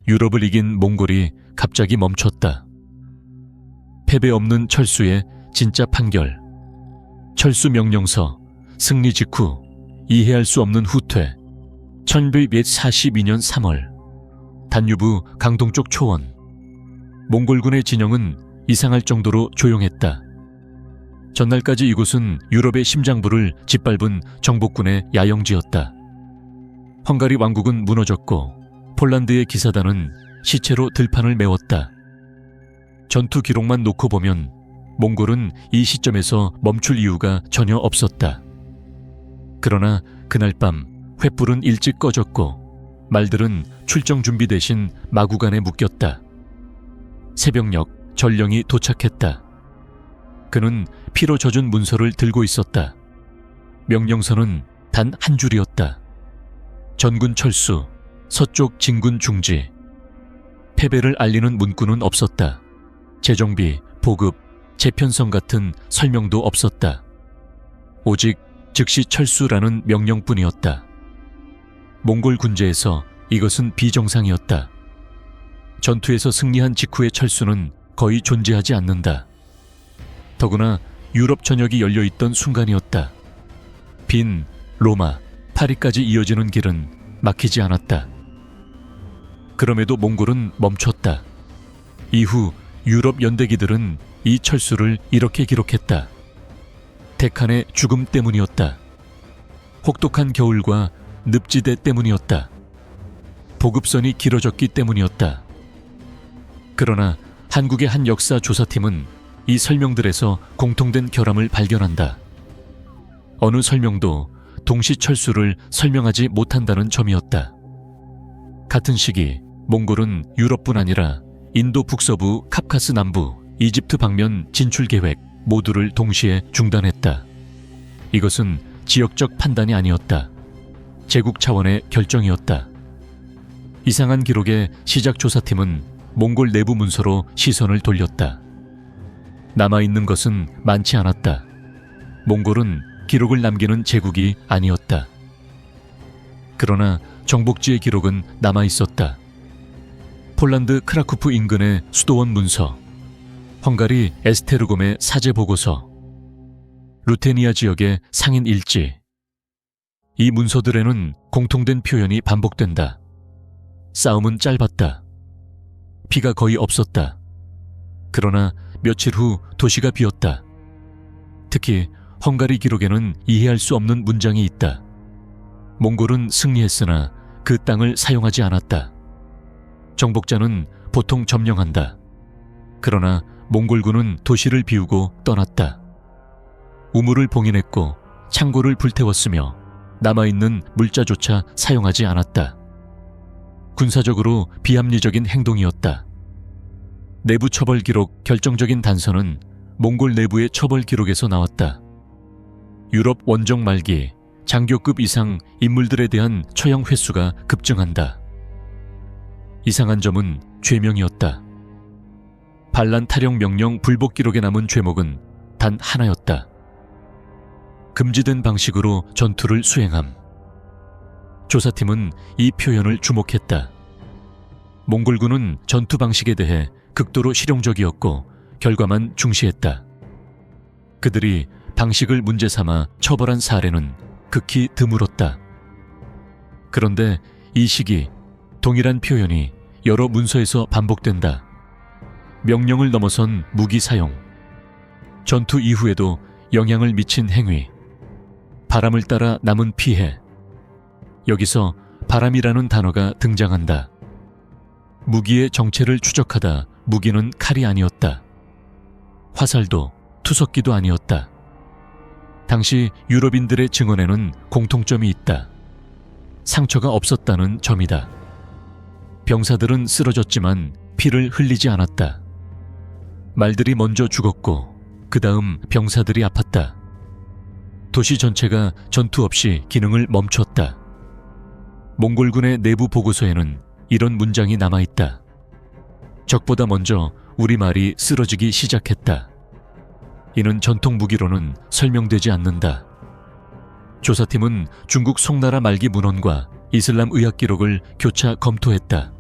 유럽을 이긴 몽골이 갑자기 멈췄다. 패배 없는 철수의 진짜 판결. 철수 명령서, 승리 직후 이해할 수 없는 후퇴. 1242년 3월 단유부 강동쪽 초원. 몽골군의 진영은 이상할 정도로 조용했다. 전날까지 이곳은 유럽의 심장부를 짓밟은 정복군의 야영지였다. 헝가리 왕국은 무너졌고 폴란드의 기사단은 시체로 들판을 메웠다. 전투 기록만 놓고 보면 몽골은 이 시점에서 멈출 이유가 전혀 없었다. 그러나 그날 밤 횃불은 일찍 꺼졌고 말들은 출정 준비 대신 마구간에 묶였다. 새벽녘 전령이 도착했다. 그는 피로 젖은 문서를 들고 있었다. 명령서는 단 한 줄이었다. 전군 철수, 서쪽 진군 중지. 패배를 알리는 문구는 없었다. 재정비, 보급, 재편성 같은 설명도 없었다. 오직 즉시 철수라는 명령뿐이었다. 몽골 군제에서 이것은 비정상이었다. 전투에서 승리한 직후의 철수는 거의 존재하지 않는다. 더구나 유럽 전역이 열려있던 순간이었다. 빈, 로마, 파리까지 이어지는 길은 막히지 않았다. 그럼에도 몽골은 멈췄다. 이후 유럽 연대기들은 이 철수를 이렇게 기록했다. 데칸의 죽음 때문이었다. 혹독한 겨울과 늪지대 때문이었다. 보급선이 길어졌기 때문이었다. 그러나 한국의 한 역사 조사팀은 이 설명들에서 공통된 결함을 발견한다. 어느 설명도 동시 철수를 설명하지 못한다는 점이었다. 같은 시기 몽골은 유럽뿐 아니라 인도 북서부 카프카스 남부, 이집트 방면 진출 계획 모두를 동시에 중단했다. 이것은 지역적 판단이 아니었다. 제국 차원의 결정이었다. 이상한 기록의 시작 조사팀은 몽골 내부 문서로 시선을 돌렸다. 남아있는 것은 많지 않았다. 몽골은 기록을 남기는 제국이 아니었다. 그러나 정복지의 기록은 남아있었다. 폴란드 크라쿠프 인근의 수도원 문서, 헝가리 에스테르곰의 사제 보고서, 루테니아 지역의 상인 일지. 이 문서들에는 공통된 표현이 반복된다. 싸움은 짧았다. 피가 거의 없었다. 그러나 며칠 후 도시가 비었다. 특히 헝가리 기록에는 이해할 수 없는 문장이 있다. 몽골은 승리했으나 그 땅을 사용하지 않았다. 정복자는 보통 점령한다. 그러나 몽골군은 도시를 비우고 떠났다. 우물을 봉인했고 창고를 불태웠으며 남아있는 물자조차 사용하지 않았다. 군사적으로 비합리적인 행동이었다. 내부 처벌 기록 결정적인 단서는 몽골 내부의 처벌 기록에서 나왔다. 유럽 원정 말기 장교급 이상 인물들에 대한 처형 횟수가 급증한다. 이상한 점은 죄명이었다. 반란 타령 명령 불복 기록에 남은 죄목은 단 하나였다. 금지된 방식으로 전투를 수행함. 조사팀은 이 표현을 주목했다. 몽골군은 전투 방식에 대해 극도로 실용적이었고 결과만 중시했다. 그들이 방식을 문제 삼아 처벌한 사례는 극히 드물었다. 그런데 이 시기 동일한 표현이 여러 문서에서 반복된다. 명령을 넘어선 무기 사용, 전투 이후에도 영향을 미친 행위, 바람을 따라 남은 피해. 여기서 바람이라는 단어가 등장한다. 무기의 정체를 추적하다 무기는 칼이 아니었다. 화살도 투석기도 아니었다. 당시 유럽인들의 증언에는 공통점이 있다. 상처가 없었다는 점이다. 병사들은 쓰러졌지만 피를 흘리지 않았다. 말들이 먼저 죽었고 그 다음 병사들이 아팠다. 도시 전체가 전투 없이 기능을 멈췄다. 몽골군의 내부 보고서에는 이런 문장이 남아있다. 적보다 먼저 우리 말이 쓰러지기 시작했다. 이는 전통 무기로는 설명되지 않는다. 조사팀은 중국 송나라 말기 문헌과 이슬람 의학 기록을 교차 검토했다.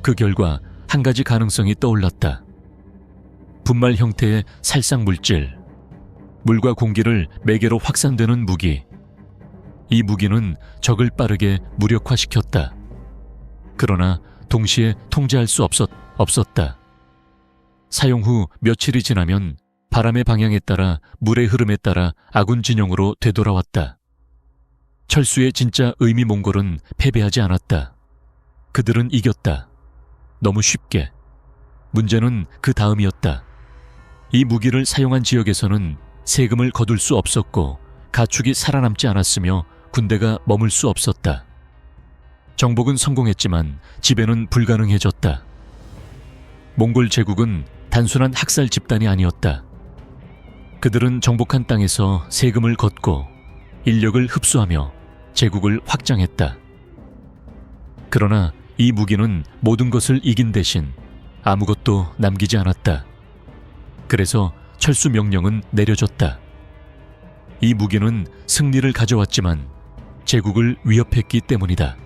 그 결과 한 가지 가능성이 떠올랐다. 분말 형태의 살상 물질, 물과 공기를 매개로 확산되는 무기. 이 무기는 적을 빠르게 무력화시켰다. 그러나 동시에 통제할 수 없었다. 사용 후 며칠이 지나면 바람의 방향에 따라 물의 흐름에 따라 아군 진영으로 되돌아왔다. 철수의 진짜 의미 몽골은 패배하지 않았다. 그들은 이겼다. 너무 쉽게. 문제는 그 다음이었다. 이 무기를 사용한 지역에서는 세금을 거둘 수 없었고 가축이 살아남지 않았으며 군대가 머물 수 없었다. 정복은 성공했지만 지배는 불가능해졌다. 몽골 제국은 단순한 학살 집단이 아니었다. 그들은 정복한 땅에서 세금을 걷고 인력을 흡수하며 제국을 확장했다. 그러나 이 무기는 모든 것을 이긴 대신 아무것도 남기지 않았다. 그래서 철수 명령은 내려졌다. 이 무기는 승리를 가져왔지만 제국을 위협했기 때문이다.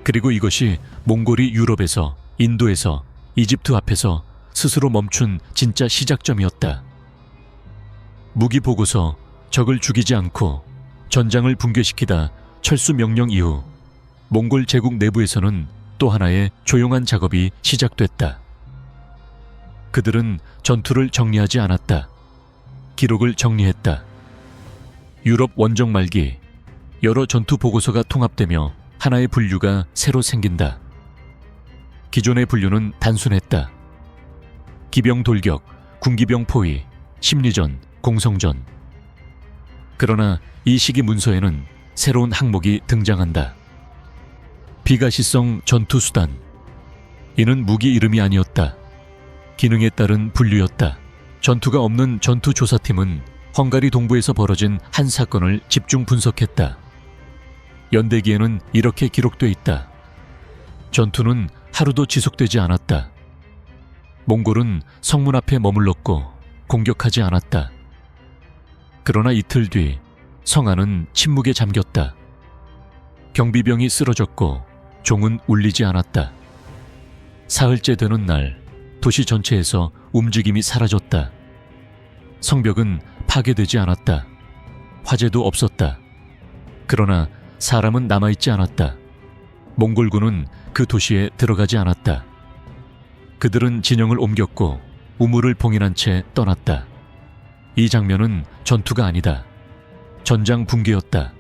그리고 이것이 몽골이 유럽에서, 인도에서, 이집트 앞에서 스스로 멈춘 진짜 시작점이었다. 무기 보고서, 적을 죽이지 않고 전장을 붕괴시키다 철수 명령 이후 몽골 제국 내부에서는 또 하나의 조용한 작업이 시작됐다. 그들은 전투를 정리하지 않았다. 기록을 정리했다. 유럽 원정 말기, 여러 전투 보고서가 통합되며 하나의 분류가 새로 생긴다. 기존의 분류는 단순했다. 기병 돌격, 군기병 포위, 심리전, 공성전. 그러나 이 시기 문서에는 새로운 항목이 등장한다. 비가시성 전투수단. 이는 무기 이름이 아니었다. 기능에 따른 분류였다. 전투가 없는 전투조사팀은 헝가리 동부에서 벌어진 한 사건을 집중 분석했다. 연대기에는 이렇게 기록돼 있다. 전투는 하루도 지속되지 않았다. 몽골은 성문 앞에 머물렀고 공격하지 않았다. 그러나 이틀 뒤 성안은 침묵에 잠겼다. 경비병이 쓰러졌고 종은 울리지 않았다. 사흘째 되는 날 도시 전체에서 움직임이 사라졌다. 성벽은 파괴되지 않았다. 화재도 없었다. 그러나 사람은 남아있지 않았다. 몽골군은 그 도시에 들어가지 않았다. 그들은 진영을 옮겼고 우물을 봉인한 채 떠났다. 이 장면은 전투가 아니다. 전장 붕괴였다.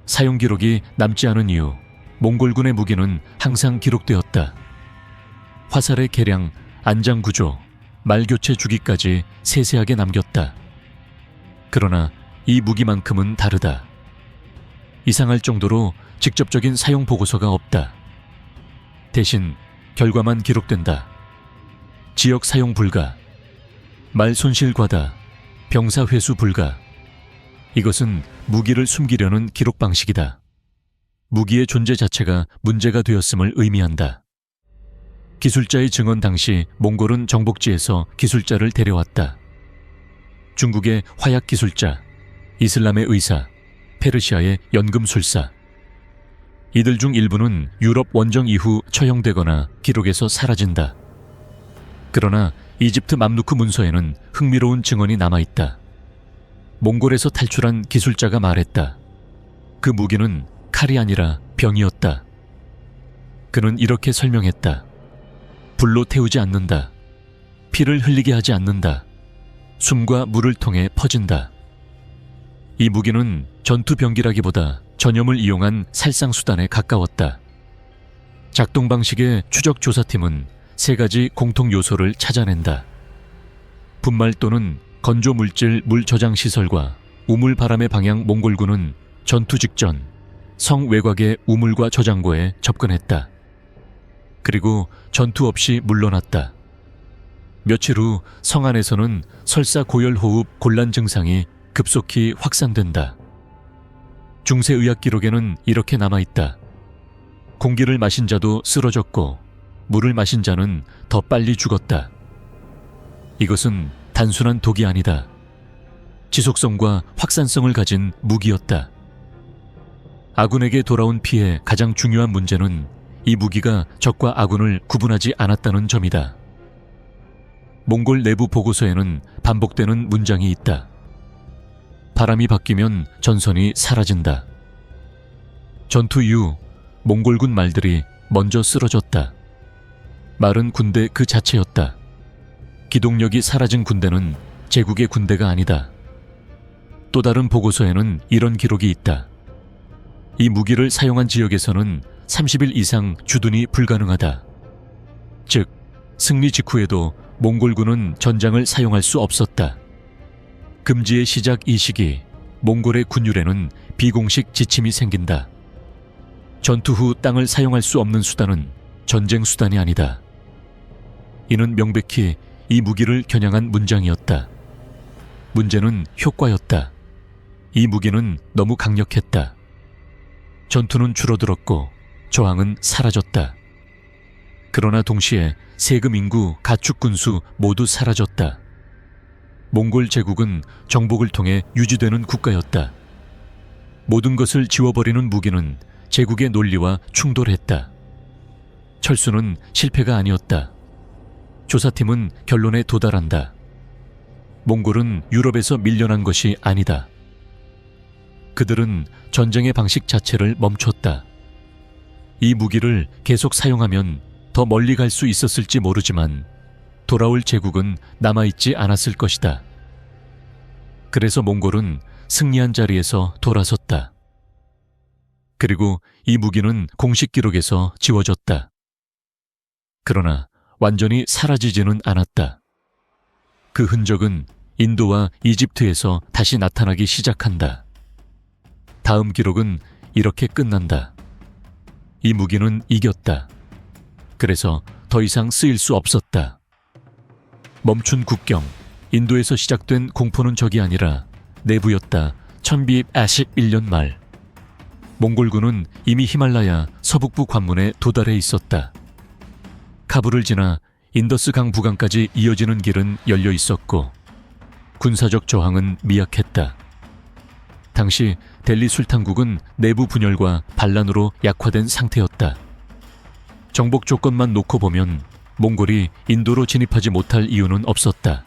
사용 기록이 남지 않은 이유 몽골군의 무기는 항상 기록되었다. 화살의 개량, 안장 구조, 말교체 주기까지 세세하게 남겼다. 그러나 이 무기만큼은 다르다. 이상할 정도로 직접적인 사용 보고서가 없다. 대신 결과만 기록된다. 지역 사용 불가, 말 손실 과다, 병사 회수 불가. 이것은 무기를 숨기려는 기록 방식이다. 무기의 존재 자체가 문제가 되었음을 의미한다. 기술자의 증언 당시 몽골은 정복지에서 기술자를 데려왔다. 중국의 화약 기술자, 이슬람의 의사, 페르시아의 연금술사. 이들 중 일부는 유럽 원정 이후 처형되거나 기록에서 사라진다. 그러나 이집트 맘루크 문서에는 흥미로운 증언이 남아있다. 몽골에서 탈출한 기술자가 말했다. 그 무기는 칼이 아니라 병이었다. 그는 이렇게 설명했다. 불로 태우지 않는다. 피를 흘리게 하지 않는다. 숨과 물을 통해 퍼진다. 이 무기는 전투병기라기보다 전염을 이용한 살상수단에 가까웠다. 작동 방식의 추적조사팀은 세 가지 공통 요소를 찾아낸다. 분말 또는 건조물질 물 저장 시설과 우물 바람의 방향. 몽골군은 전투 직전 성 외곽의 우물과 저장고에 접근했다. 그리고 전투 없이 물러났다. 며칠 후 성 안에서는 설사 고열호흡 곤란 증상이 급속히 확산된다. 중세의학 기록에는 이렇게 남아있다. 공기를 마신 자도 쓰러졌고 물을 마신 자는 더 빨리 죽었다. 이것은 단순한 독이 아니다. 지속성과 확산성을 가진 무기였다. 아군에게 돌아온 피의 가장 중요한 문제는 이 무기가 적과 아군을 구분하지 않았다는 점이다. 몽골 내부 보고서에는 반복되는 문장이 있다. 바람이 바뀌면 전선이 사라진다. 전투 이후 몽골군 말들이 먼저 쓰러졌다. 말은 군대 그 자체였다. 기동력이 사라진 군대는 제국의 군대가 아니다. 또 다른 보고서에는 이런 기록이 있다. 이 무기를 사용한 지역에서는 30일 이상 주둔이 불가능하다. 즉, 승리 직후에도 몽골군은 전장을 사용할 수 없었다. 금지의 시작 이 시기, 몽골의 군율에는 비공식 지침이 생긴다. 전투 후 땅을 사용할 수 없는 수단은 전쟁 수단이 아니다. 이는 명백히 이 무기를 겨냥한 문장이었다. 문제는 효과였다. 이 무기는 너무 강력했다. 전투는 줄어들었고 저항은 사라졌다. 그러나 동시에 세금 인구, 가축 군수 모두 사라졌다. 몽골 제국은 정복을 통해 유지되는 국가였다. 모든 것을 지워버리는 무기는 제국의 논리와 충돌했다. 철수는 실패가 아니었다. 조사팀은 결론에 도달한다. 몽골은 유럽에서 밀려난 것이 아니다. 그들은 전쟁의 방식 자체를 멈췄다. 이 무기를 계속 사용하면 더 멀리 갈 수 있었을지 모르지만 돌아올 제국은 남아있지 않았을 것이다. 그래서 몽골은 승리한 자리에서 돌아섰다. 그리고 이 무기는 공식 기록에서 지워졌다. 그러나 완전히 사라지지는 않았다. 그 흔적은 인도와 이집트에서 다시 나타나기 시작한다. 다음 기록은 이렇게 끝난다. 이 무기는 이겼다. 그래서 더 이상 쓰일 수 없었다. 멈춘 국경, 인도에서 시작된 공포는 적이 아니라 내부였다. 1281년 말. 몽골군은 이미 히말라야 서북부 관문에 도달해 있었다. 카불을 지나 인더스 강 부강까지 이어지는 길은 열려 있었고 군사적 저항은 미약했다. 당시 델리 술탄국은 내부 분열과 반란으로 약화된 상태였다. 정복 조건만 놓고 보면 몽골이 인도로 진입하지 못할 이유는 없었다.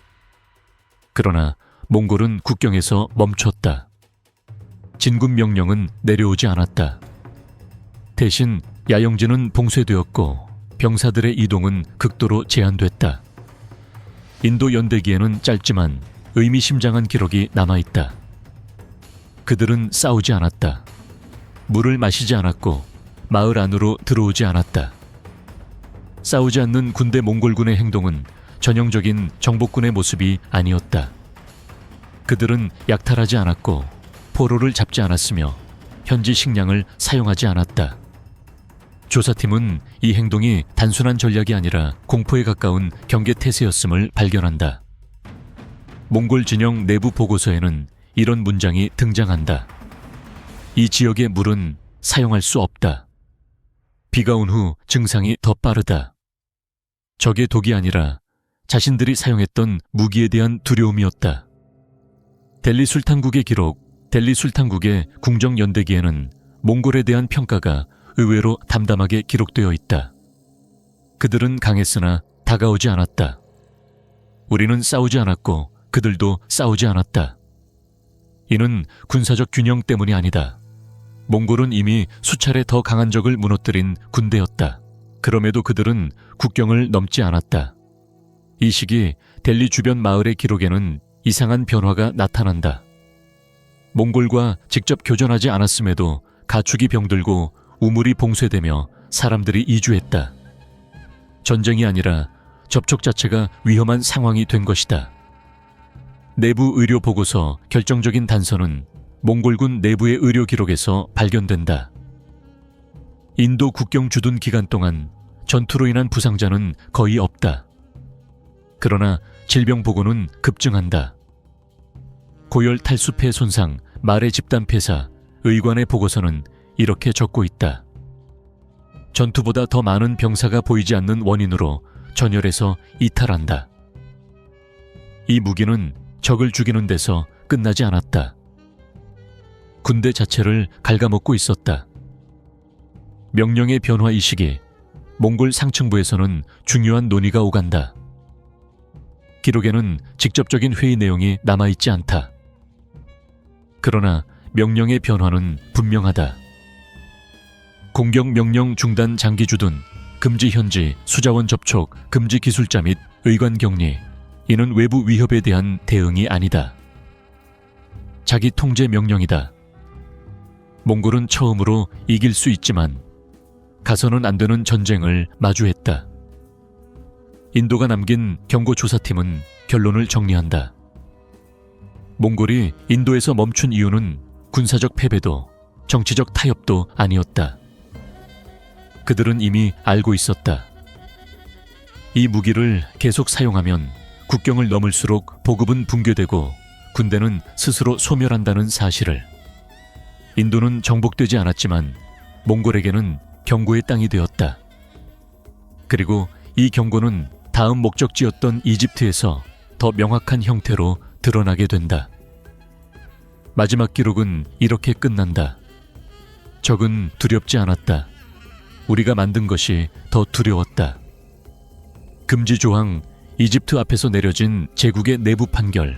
그러나 몽골은 국경에서 멈췄다. 진군 명령은 내려오지 않았다. 대신 야영지는 봉쇄되었고 병사들의 이동은 극도로 제한됐다. 인도 연대기에는 짧지만 의미심장한 기록이 남아있다. 그들은 싸우지 않았다. 물을 마시지 않았고 마을 안으로 들어오지 않았다. 싸우지 않는 군대 몽골군의 행동은 전형적인 정복군의 모습이 아니었다. 그들은 약탈하지 않았고 포로를 잡지 않았으며 현지 식량을 사용하지 않았다. 조사팀은 이 행동이 단순한 전략이 아니라 공포에 가까운 경계태세였음을 발견한다. 몽골 진영 내부 보고서에는 이런 문장이 등장한다. 이 지역의 물은 사용할 수 없다. 비가 온 후 증상이 더 빠르다. 적의 독이 아니라 자신들이 사용했던 무기에 대한 두려움이었다. 델리 술탄국의 기록, 델리 술탄국의 궁정 연대기에는 몽골에 대한 평가가 의외로 담담하게 기록되어 있다. 그들은 강했으나 다가오지 않았다. 우리는 싸우지 않았고 그들도 싸우지 않았다. 이는 군사적 균형 때문이 아니다. 몽골은 이미 수차례 더 강한 적을 무너뜨린 군대였다. 그럼에도 그들은 국경을 넘지 않았다. 이 시기 델리 주변 마을의 기록에는 이상한 변화가 나타난다. 몽골과 직접 교전하지 않았음에도 가축이 병들고 우물이 봉쇄되며 사람들이 이주했다. 전쟁이 아니라 접촉 자체가 위험한 상황이 된 것이다. 내부 의료 보고서 결정적인 단서는 몽골군 내부의 의료 기록에서 발견된다. 인도 국경 주둔 기간 동안 전투로 인한 부상자는 거의 없다. 그러나 질병 보고는 급증한다. 고열 탈수폐 손상, 말의 집단 폐사, 의관의 보고서는 이렇게 적고 있다. 전투보다 더 많은 병사가 보이지 않는 원인으로 전열에서 이탈한다. 이 무기는 적을 죽이는 데서 끝나지 않았다. 군대 자체를 갉아먹고 있었다. 명령의 변화 이 시기 몽골 상층부에서는 중요한 논의가 오간다. 기록에는 직접적인 회의 내용이 남아있지 않다. 그러나 명령의 변화는 분명하다. 공격 명령 중단 장기 주둔, 금지 현지, 수자원 접촉, 금지 기술자 및 의관 격리. 이는 외부 위협에 대한 대응이 아니다. 자기 통제 명령이다. 몽골은 처음으로 이길 수 있지만 가서는 안 되는 전쟁을 마주했다. 인도가 남긴 경고조사팀은 결론을 정리한다. 몽골이 인도에서 멈춘 이유는 군사적 패배도 정치적 타협도 아니었다. 그들은 이미 알고 있었다. 이 무기를 계속 사용하면 국경을 넘을수록 보급은 붕괴되고 군대는 스스로 소멸한다는 사실을. 인도는 정복되지 않았지만 몽골에게는 경고의 땅이 되었다. 그리고 이 경고는 다음 목적지였던 이집트에서 더 명확한 형태로 드러나게 된다. 마지막 기록은 이렇게 끝난다. 적은 두렵지 않았다. 우리가 만든 것이 더 두려웠다. 금지 조항, 이집트 앞에서 내려진 제국의 내부 판결.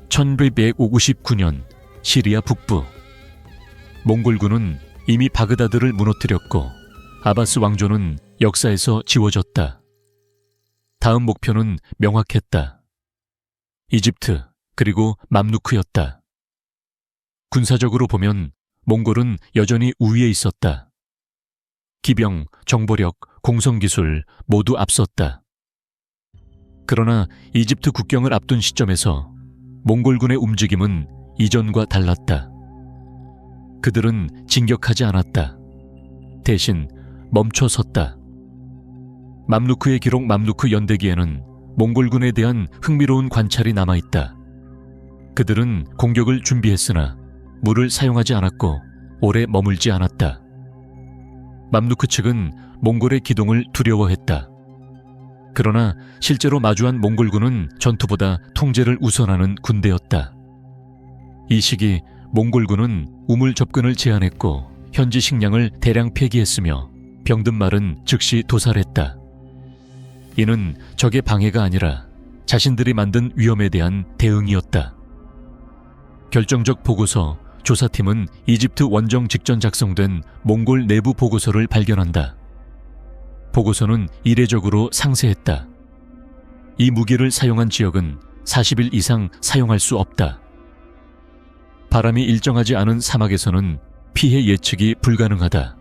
1159년 시리아 북부. 몽골군은 이미 바그다드를 무너뜨렸고 아바스 왕조는 역사에서 지워졌다. 다음 목표는 명확했다. 이집트 그리고 맘루크였다. 군사적으로 보면 몽골은 여전히 우위에 있었다. 기병, 정보력, 공성기술 모두 앞섰다. 그러나 이집트 국경을 앞둔 시점에서 몽골군의 움직임은 이전과 달랐다. 그들은 진격하지 않았다. 대신 멈춰 섰다. 맘루크의 기록 맘루크 연대기에는 몽골군에 대한 흥미로운 관찰이 남아있다. 그들은 공격을 준비했으나 물을 사용하지 않았고 오래 머물지 않았다. 맘루크 측은 몽골의 기동을 두려워했다. 그러나 실제로 마주한 몽골군은 전투보다 통제를 우선하는 군대였다. 이 시기 몽골군은 우물 접근을 제한했고 현지 식량을 대량 폐기했으며 병든 말은 즉시 도살했다. 이는 적의 방해가 아니라 자신들이 만든 위험에 대한 대응이었다. 결정적 보고서, 조사팀은 이집트 원정 직전 작성된 몽골 내부 보고서를 발견한다. 보고서는 이례적으로 상세했다. 이 무기를 사용한 지역은 40일 이상 사용할 수 없다. 바람이 일정하지 않은 사막에서는 피해 예측이 불가능하다.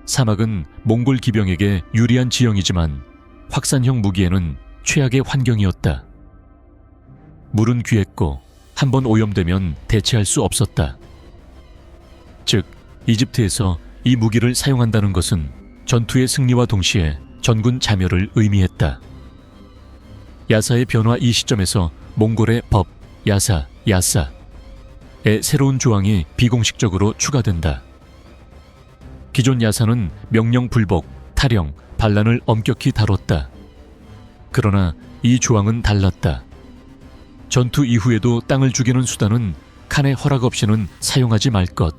사막은 몽골 기병에게 유리한 지형이지만 확산형 무기에는 최악의 환경이었다. 물은 귀했고 한번 오염되면 대체할 수 없었다. 즉, 이집트에서 이 무기를 사용한다는 것은 전투의 승리와 동시에 전군 자멸을 의미했다. 야사의 변화 이 시점에서 몽골의 법, 야사, 야사의 새로운 조항이 비공식적으로 추가된다. 기존 야사는 명령 불복, 탈영, 반란을 엄격히 다뤘다. 그러나 이 조항은 달랐다. 전투 이후에도 땅을 죽이는 수단은 칸의 허락 없이는 사용하지 말 것.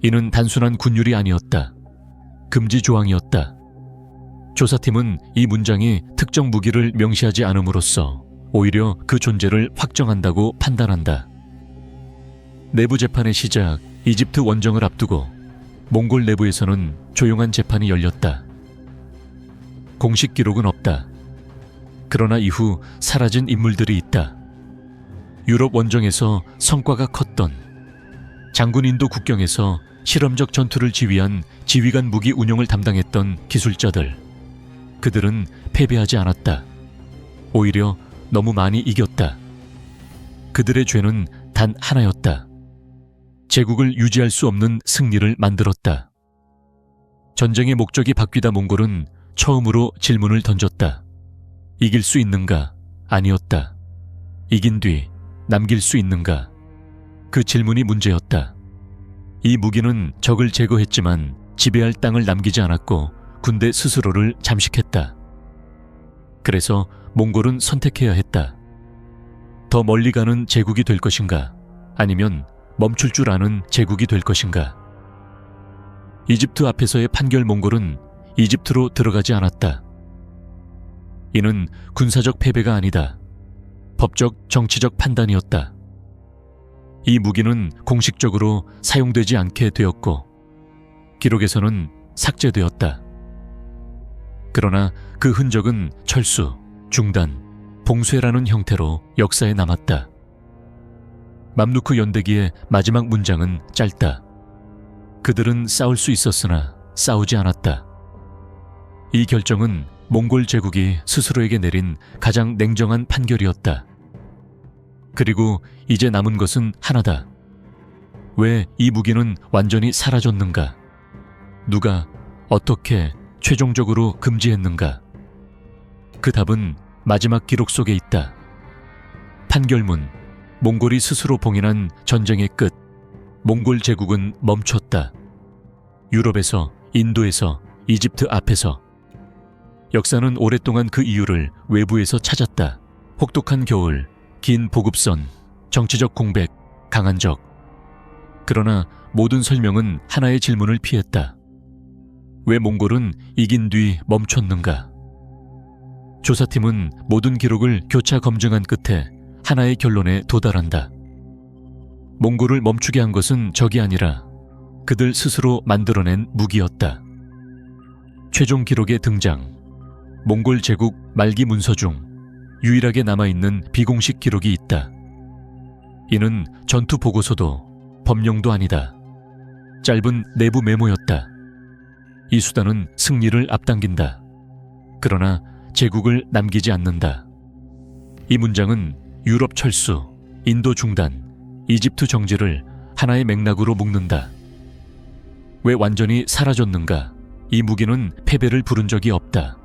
이는 단순한 군율이 아니었다. 금지 조항이었다. 조사팀은 이 문장이 특정 무기를 명시하지 않음으로써 오히려 그 존재를 확정한다고 판단한다. 내부 재판의 시작, 이집트 원정을 앞두고 몽골 내부에서는 조용한 재판이 열렸다. 공식 기록은 없다. 그러나 이후 사라진 인물들이 있다. 유럽 원정에서 성과가 컸던, 장군 인도 국경에서 실험적 전투를 지휘한 지휘관 무기 운용을 담당했던 기술자들. 그들은 패배하지 않았다. 오히려 너무 많이 이겼다. 그들의 죄는 단 하나였다. 제국을 유지할 수 없는 승리를 만들었다. 전쟁의 목적이 바뀌다 몽골은 처음으로 질문을 던졌다. 이길 수 있는가? 아니었다. 이긴 뒤 남길 수 있는가? 그 질문이 문제였다. 이 무기는 적을 제거했지만 지배할 땅을 남기지 않았고 군대 스스로를 잠식했다. 그래서 몽골은 선택해야 했다. 더 멀리 가는 제국이 될 것인가? 아니면 멈출 줄 아는 제국이 될 것인가? 이집트 앞에서의 판결 몽골은 이집트로 들어가지 않았다. 이는 군사적 패배가 아니다. 법적, 정치적 판단이었다. 이 무기는 공식적으로 사용되지 않게 되었고 기록에서는 삭제되었다. 그러나 그 흔적은 철수, 중단, 봉쇄라는 형태로 역사에 남았다. 맘루크 연대기의 마지막 문장은 짧다. 그들은 싸울 수 있었으나 싸우지 않았다. 이 결정은 몽골 제국이 스스로에게 내린 가장 냉정한 판결이었다. 그리고 이제 남은 것은 하나다. 왜 이 무기는 완전히 사라졌는가? 누가, 어떻게 최종적으로 금지했는가? 그 답은 마지막 기록 속에 있다. 판결문, 몽골이 스스로 봉인한 전쟁의 끝, 몽골 제국은 멈췄다. 유럽에서, 인도에서, 이집트 앞에서. 역사는 오랫동안 그 이유를 외부에서 찾았다. 혹독한 겨울, 긴 보급선, 정치적 공백, 강한 적. 그러나 모든 설명은 하나의 질문을 피했다. 왜 몽골은 이긴 뒤 멈췄는가? 조사팀은 모든 기록을 교차 검증한 끝에 하나의 결론에 도달한다. 몽골을 멈추게 한 것은 적이 아니라 그들 스스로 만들어낸 무기였다. 최종 기록의 등장. 몽골 제국 말기 문서 중 유일하게 남아있는 비공식 기록이 있다. 이는 전투 보고서도 법령도 아니다. 짧은 내부 메모였다. 이 수단은 승리를 앞당긴다. 그러나 제국을 남기지 않는다. 이 문장은 유럽 철수, 인도 중단, 이집트 정지를 하나의 맥락으로 묶는다. 왜 완전히 사라졌는가? 이 무기는 패배를 부른 적이 없다.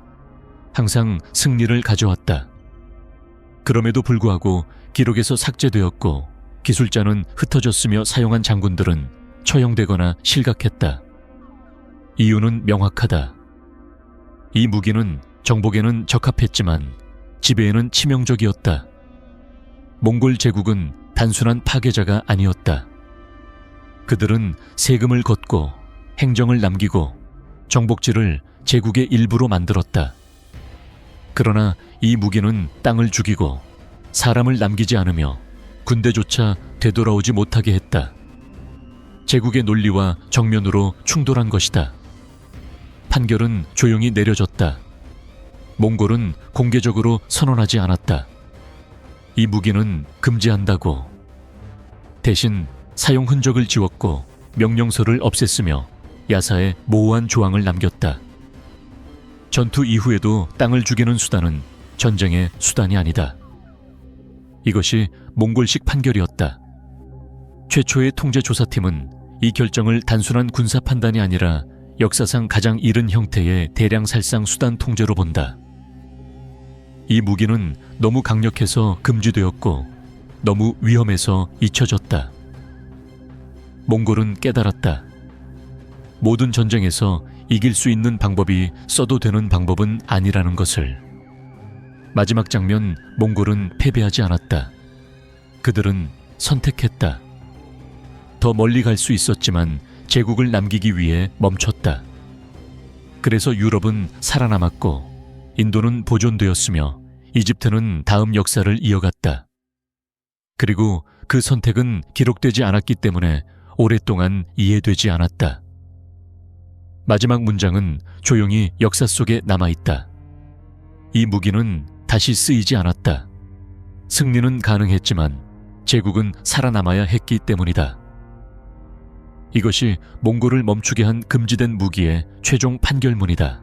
항상 승리를 가져왔다. 그럼에도 불구하고 기록에서 삭제되었고 기술자는 흩어졌으며 사용한 장군들은 처형되거나 실각했다. 이유는 명확하다. 이 무기는 정복에는 적합했지만 지배에는 치명적이었다. 몽골 제국은 단순한 파괴자가 아니었다. 그들은 세금을 걷고 행정을 남기고 정복지를 제국의 일부로 만들었다. 그러나 이 무기는 땅을 죽이고 사람을 남기지 않으며 군대조차 되돌아오지 못하게 했다. 제국의 논리와 정면으로 충돌한 것이다. 판결은 조용히 내려졌다. 몽골은 공개적으로 선언하지 않았다. 이 무기는 금지한다고. 대신 사용 흔적을 지웠고 명령서를 없앴으며 야사에 모호한 조항을 남겼다. 전투 이후에도 땅을 죽이는 수단은 전쟁의 수단이 아니다. 이것이 몽골식 판결이었다. 최초의 통제조사팀은 이 결정을 단순한 군사 판단이 아니라 역사상 가장 이른 형태의 대량살상 수단 통제로 본다. 이 무기는 너무 강력해서 금지되었고 너무 위험해서 잊혀졌다. 몽골은 깨달았다. 모든 전쟁에서 이길 수 있는 방법이 써도 되는 방법은 아니라는 것을. 마지막 장면, 몽골은 패배하지 않았다. 그들은 선택했다. 더 멀리 갈 수 있었지만 제국을 남기기 위해 멈췄다. 그래서 유럽은 살아남았고 인도는 보존되었으며 이집트는 다음 역사를 이어갔다. 그리고 그 선택은 기록되지 않았기 때문에 오랫동안 이해되지 않았다. 마지막 문장은 조용히 역사 속에 남아있다. 이 무기는 다시 쓰이지 않았다. 승리는 가능했지만 제국은 살아남아야 했기 때문이다. 이것이 몽골을 멈추게 한 금지된 무기의 최종 판결문이다.